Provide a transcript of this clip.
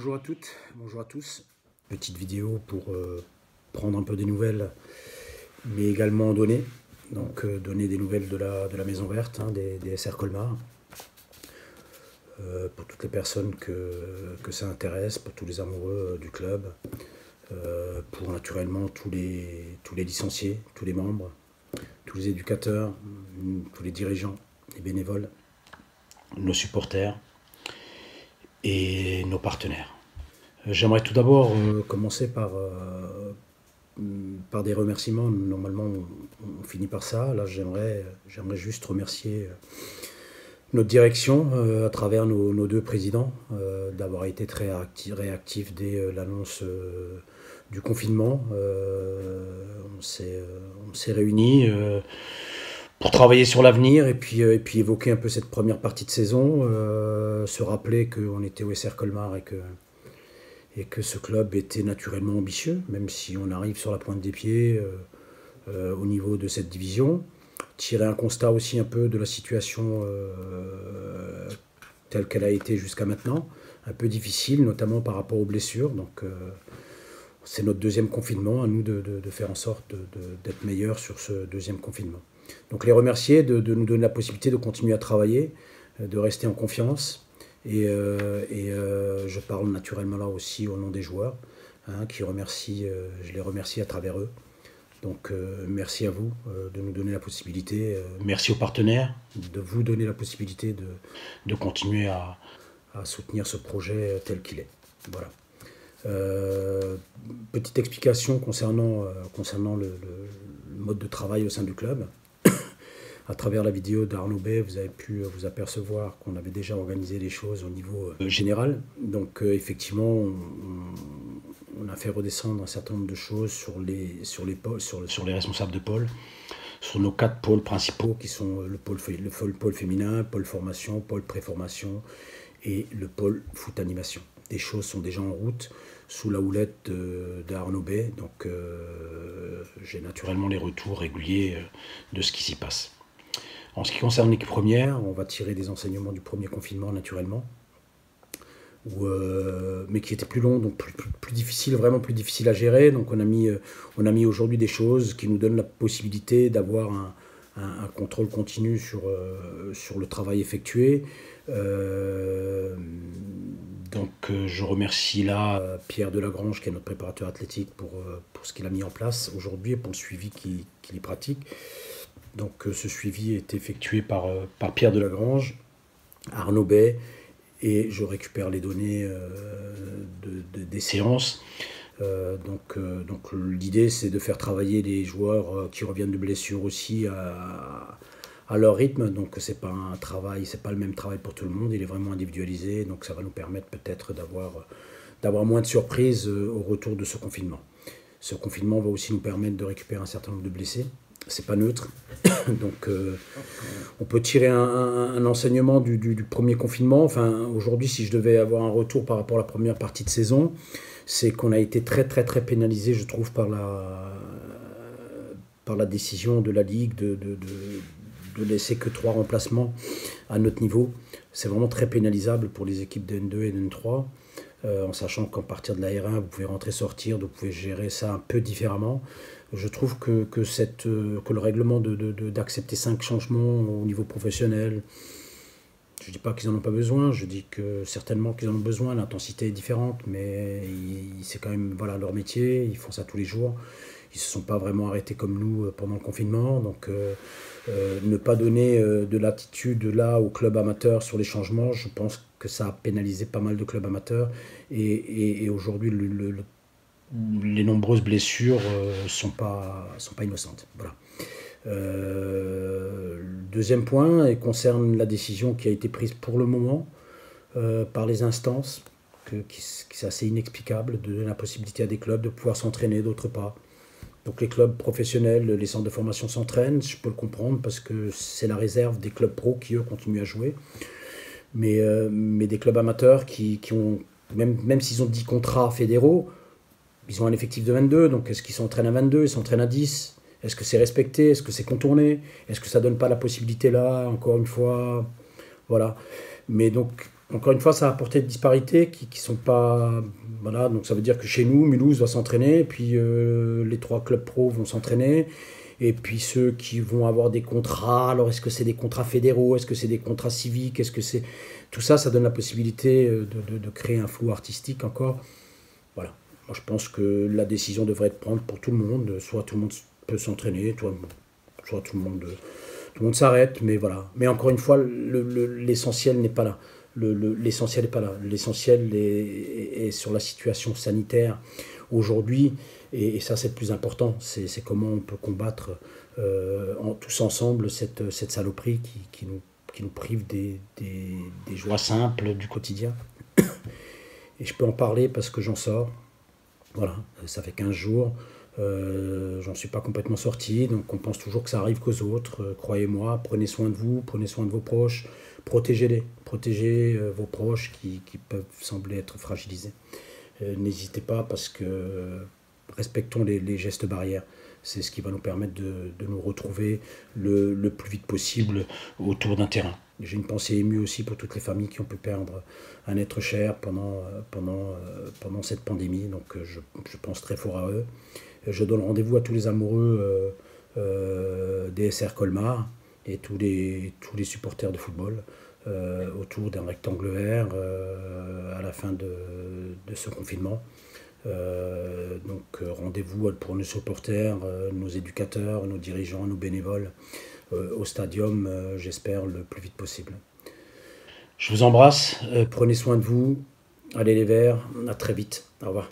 Bonjour à toutes, bonjour à tous. Petite vidéo pour prendre un peu des nouvelles, mais également donner. Donc donner des nouvelles de la Maison Verte, des SR Colmar. Pour toutes les personnes que ça intéresse, pour tous les amoureux du club, pour naturellement tous les licenciés, tous les membres, tous les éducateurs, tous les dirigeants, les bénévoles, nos supporters et nos partenaires. J'aimerais tout d'abord commencer par des remerciements. Normalement, on finit par ça. Là, j'aimerais juste remercier notre direction à travers nos deux présidents d'avoir été très réactifs dès l'annonce du confinement. On s'est réunis pour travailler sur l'avenir et puis évoquer un peu cette première partie de saison, se rappeler qu'on était au SR Colmar et que ce club était naturellement ambitieux, même si on arrive sur la pointe des pieds au niveau de cette division. Tirer un constat aussi un peu de la situation telle qu'elle a été jusqu'à maintenant, un peu difficile, notamment par rapport aux blessures. Donc c'est notre deuxième confinement, à nous de faire en sorte d'être meilleurs sur ce deuxième confinement. Donc les remercier de nous donner la possibilité de continuer à travailler, de rester en confiance. Et je parle naturellement là aussi au nom des joueurs, qui remercient, je les remercie à travers eux. Donc merci à vous de nous donner la possibilité, merci aux partenaires de vous donner la possibilité de continuer à soutenir ce projet tel qu'il est. Voilà. Petite explication concernant le mode de travail au sein du club. À travers la vidéo d'Arnaud Bay, vous avez pu vous apercevoir qu'on avait déjà organisé les choses au niveau général. Donc effectivement, on a fait redescendre un certain nombre de choses sur les responsables de pôle, sur nos 4 pôles principaux qui sont le pôle féminin, pôle formation, pôle préformation et le pôle foot animation. Des choses sont déjà en route sous la houlette d'Arnaud Bay, donc j'ai naturellement les retours réguliers de ce qui s'y passe. En ce qui concerne l'équipe première, on va tirer des enseignements du premier confinement naturellement, mais qui était plus long, donc plus difficile, vraiment plus difficile à gérer. Donc on a mis aujourd'hui des choses qui nous donnent la possibilité d'avoir un contrôle continu sur le travail effectué. Donc je remercie là Pierre Delagrange, qui est notre préparateur athlétique, pour ce qu'il a mis en place aujourd'hui et pour le suivi qu'il y pratique. Donc ce suivi est effectué par Pierre Delagrange, Arnaud Bay, et je récupère les données des séances. Donc l'idée, c'est de faire travailler les joueurs qui reviennent de blessures aussi à leur rythme. Donc c'est pas le même travail pour tout le monde, il est vraiment individualisé, donc ça va nous permettre peut-être d'avoir moins de surprises au retour de ce confinement. Ce confinement va aussi nous permettre de récupérer un certain nombre de blessés. C'est pas neutre, donc on peut tirer un enseignement du premier confinement. Enfin, aujourd'hui, si je devais avoir un retour par rapport à la première partie de saison, c'est qu'on a été très pénalisé, je trouve, par la décision de la Ligue de laisser que 3 remplacements à notre niveau. C'est vraiment très pénalisable pour les équipes de N2 et de N3, en sachant qu'à partir de la R1, vous pouvez rentrer-sortir, donc vous pouvez gérer ça un peu différemment. Je trouve que le règlement d'accepter 5 changements au niveau professionnel, je ne dis pas qu'ils n'en ont pas besoin, je dis que certainement qu'ils en ont besoin, l'intensité est différente, mais c'est quand même leur métier, ils font ça tous les jours. Ils ne se sont pas vraiment arrêtés comme nous pendant le confinement, donc ne pas donner de latitude là aux clubs amateurs sur les changements, je pense que ça a pénalisé pas mal de clubs amateurs, et aujourd'hui les nombreuses blessures sont pas innocentes. Voilà. Le deuxième point concerne la décision qui a été prise pour le moment par les instances, qui c'est assez inexplicable, de donner la possibilité à des clubs de pouvoir s'entraîner, d'autres pas. Donc les clubs professionnels, les centres de formation s'entraînent, je peux le comprendre, parce que c'est la réserve des clubs pros qui, eux, continuent à jouer. Mais des clubs amateurs qui ont, même s'ils ont 10 contrats fédéraux, ils ont un effectif de 22, donc est-ce qu'ils s'entraînent à 22, ils s'entraînent à 10? Est-ce que c'est respecté? Est-ce que c'est contourné? Est-ce que ça ne donne pas la possibilité là, encore une fois? Voilà. Mais donc, encore une fois, ça a apporté des disparités qui sont pas... Voilà, donc ça veut dire que chez nous, Mulhouse va s'entraîner, puis les 3 clubs pro vont s'entraîner, et puis ceux qui vont avoir des contrats, alors est-ce que c'est des contrats fédéraux, est-ce que c'est des contrats civiques, est-ce que c'est... Tout ça, ça donne la possibilité de créer un flou artistique encore. Voilà. Moi, je pense que la décision devrait être prise pour tout le monde. Soit tout le monde peut s'entraîner, soit tout le monde s'arrête. Mais voilà. Mais encore une fois, l'essentiel n'est pas là. L'essentiel n'est pas là. L'essentiel est sur la situation sanitaire aujourd'hui. Et ça, c'est le plus important. C'est comment on peut combattre tous ensemble cette saloperie qui nous prive des joies simples du quotidien. Et je peux en parler parce que j'en sors. Voilà, ça fait 15 jours. J'en suis pas complètement sorti, donc on pense toujours que ça arrive qu'aux autres. Croyez-moi, prenez soin de vous, prenez soin de vos proches, protégez-les, protégez vos proches qui peuvent sembler être fragilisés. N'hésitez pas parce que respectons les gestes barrières. C'est ce qui va nous permettre de nous retrouver le plus vite possible autour d'un terrain. J'ai une pensée émue aussi pour toutes les familles qui ont pu perdre un être cher pendant cette pandémie. Donc je pense très fort à eux. Je donne rendez-vous à tous les amoureux des SR Colmar et tous les supporters de football autour d'un rectangle vert à la fin de ce confinement. Donc rendez-vous pour nos supporters, nos éducateurs, nos dirigeants, nos bénévoles au stadium, j'espère le plus vite possible. Je vous embrasse, prenez soin de vous, allez les Verts, à très vite, au revoir.